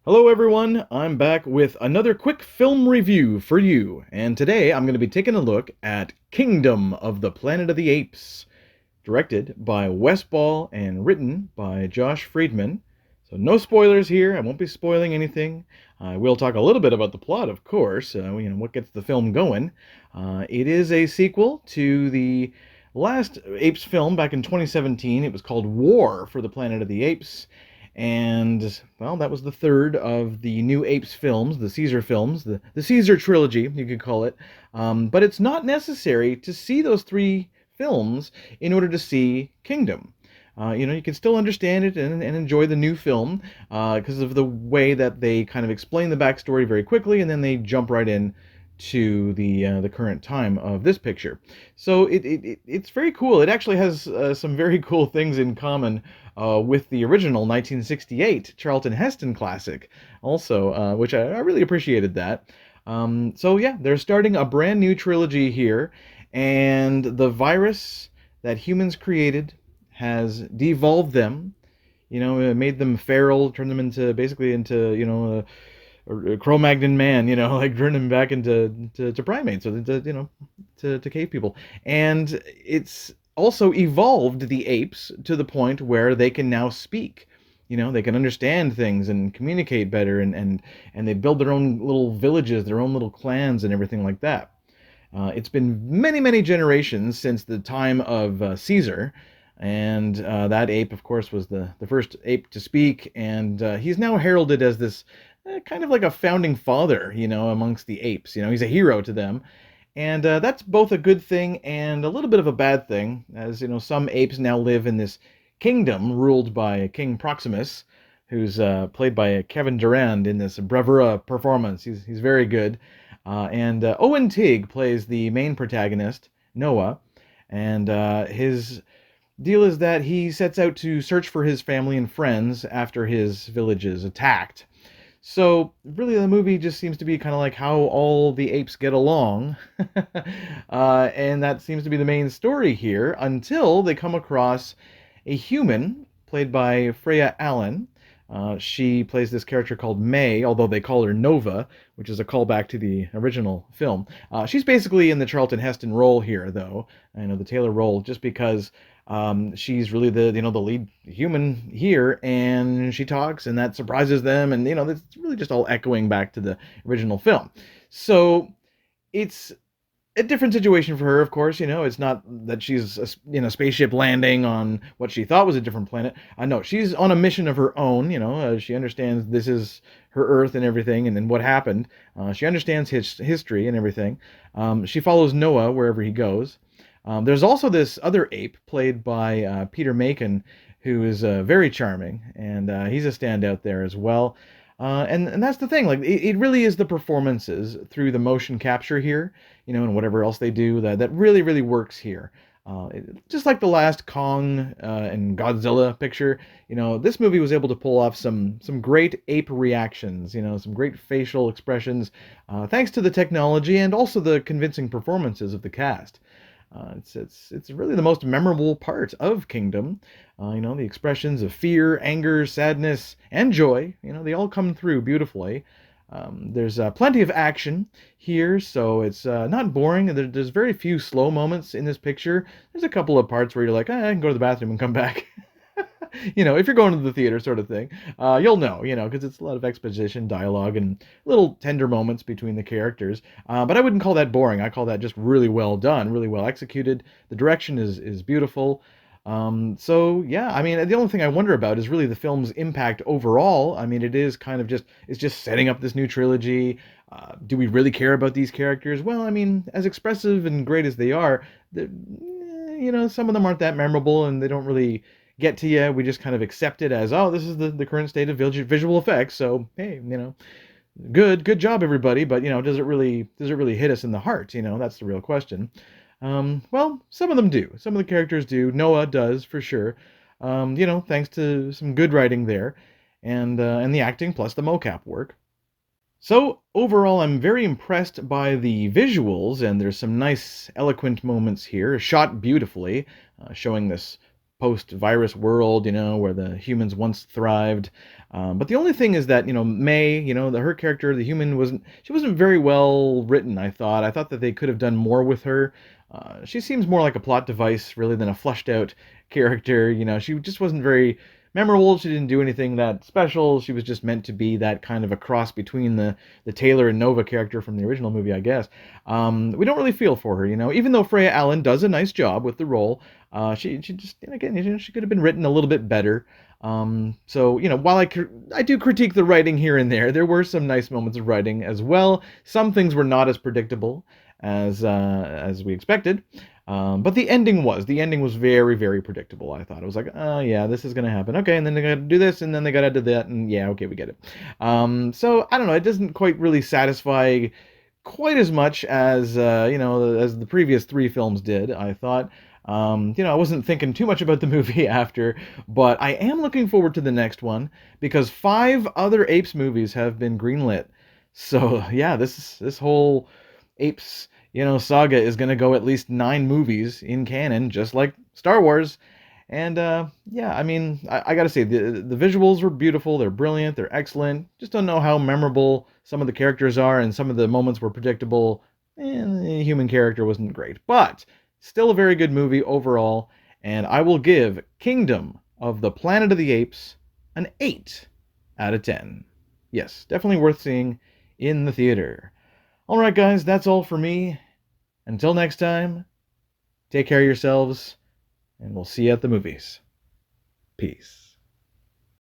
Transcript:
Hello everyone, I'm back with another quick film review for you, and today I'm going to be taking a look at Kingdom of the Planet of the Apes, directed by Wes Ball and written by Josh Friedman. So no spoilers here, I won't be spoiling anything. I will talk a little bit about the plot, of course, what gets the film going. It is a sequel to the last Apes film back in 2017. It was called War for the Planet of the Apes. And, well, that was the third of the new Apes films, the Caesar films, the Caesar trilogy, you could call it. But it's not necessary to see those three films in order to see Kingdom. You can still understand it and enjoy the new film because of the way that they kind of explain the backstory very quickly and then they jump right in to the current time of this picture. So it's very cool. It actually has some very cool things in common with the original 1968 Charlton Heston classic, also, which I really appreciated that. So yeah, they're starting a brand new trilogy here, and the virus that humans created has devolved them. It made them feral, turned them into basically into a Cro-Magnon man, like turned him back into primates, or to cave people, and it's also evolved the apes to the point where they can now speak. They can understand things and communicate better, and they build their own little villages, their own little clans, and everything like that. It's been many, many generations since the time of Caesar, and that ape, of course, was the first ape to speak, and he's now heralded as this kind of like a founding father, amongst the apes. He's a hero to them, and that's both a good thing and a little bit of a bad thing, as some apes now live in this kingdom ruled by King Proximus, who's played by Kevin Durand in this bravura performance. He's very good. And Owen Teague plays the main protagonist, Noah, and his deal is that he sets out to search for his family and friends after his village is attacked. So, really, the movie just seems to be kind of like how all the apes get along. And that seems to be the main story here until they come across a human played by Freya Allen. She plays this character called May, although they call her Nova, which is a callback to the original film. She's basically in the Charlton Heston role here, though, the Taylor role, just because she's really the lead human here, and she talks, and that surprises them, and it's really just all echoing back to the original film. So it's a different situation for her, of course. It's not that she's in a spaceship landing on what she thought was a different planet. No, she's on a mission of her own. She understands this is her Earth and everything, and then what happened. She understands his history and everything. She follows Noah wherever he goes. There's also this other ape played by Peter Macon, who is very charming, and he's a standout there as well. And that's the thing. Like it really is the performances through the motion capture here, and whatever else they do that really really works here. Just like the last Kong and Godzilla picture, this movie was able to pull off some great ape reactions, some great facial expressions, thanks to the technology and also the convincing performances of the cast. It's really the most memorable part of Kingdom. The expressions of fear, anger, sadness, and joy. They all come through beautifully. There's plenty of action here, so it's not boring. There's very few slow moments in this picture. There's a couple of parts where you're like, I can go to the bathroom and come back. If you're going to the theater, sort of thing, you'll know, because it's a lot of exposition, dialogue, and little tender moments between the characters. But I wouldn't call that boring. I call that just really well done, really well executed. The direction is beautiful. So yeah, I mean, the only thing I wonder about is really the film's impact overall. I mean, it is kind of it's just setting up this new trilogy. Do we really care about these characters? Well, I mean, as expressive and great as they are, some of them aren't that memorable and they don't really get to you. We just kind of accept it as, oh, this is the current state of visual effects. So, hey, good job, everybody. But, does it really hit us in the heart? That's the real question. Well, some of them do. Some of the characters do. Noah does, for sure. Thanks to some good writing there and the acting plus the mocap work. So, overall, I'm very impressed by the visuals, and there's some nice, eloquent moments here, shot beautifully, showing this post-virus world, where the humans once thrived. But the only thing is that, May, her character, the human, she wasn't very well written, I thought. I thought that they could have done more with her. She seems more like a plot device, really, than a fleshed out character. She just wasn't very memorable. She didn't do anything that special. She was just meant to be that kind of a cross between the Taylor and Nova character from the original movie, I guess. We don't really feel for her, even though Freya Allen does a nice job with the role. She just, again, she could have been written a little bit better. So, while I do critique the writing here and there were some nice moments of writing as well. Some things were not as predictable as we expected. But the ending was very, very predictable. I thought it was like, oh yeah, this is gonna happen. Okay, and then they gotta do this, and then they gotta do that, and yeah, okay, we get it. So I don't know. It doesn't quite really satisfy quite as much as as the previous three films did. I thought. I wasn't thinking too much about the movie after, but I am looking forward to the next one because 5 other Apes movies have been greenlit. So yeah, this whole Apes saga is going to go at least 9 movies in canon, just like Star Wars. And yeah, I mean, I got to say, the visuals were beautiful. They're brilliant. They're excellent. Just don't know how memorable some of the characters are, and some of the moments were predictable. And the human character wasn't great. But still a very good movie overall. And I will give Kingdom of the Planet of the Apes an 8 out of 10. Yes, definitely worth seeing in the theater. Alright guys, that's all for me. Until next time, take care of yourselves, and we'll see you at the movies. Peace.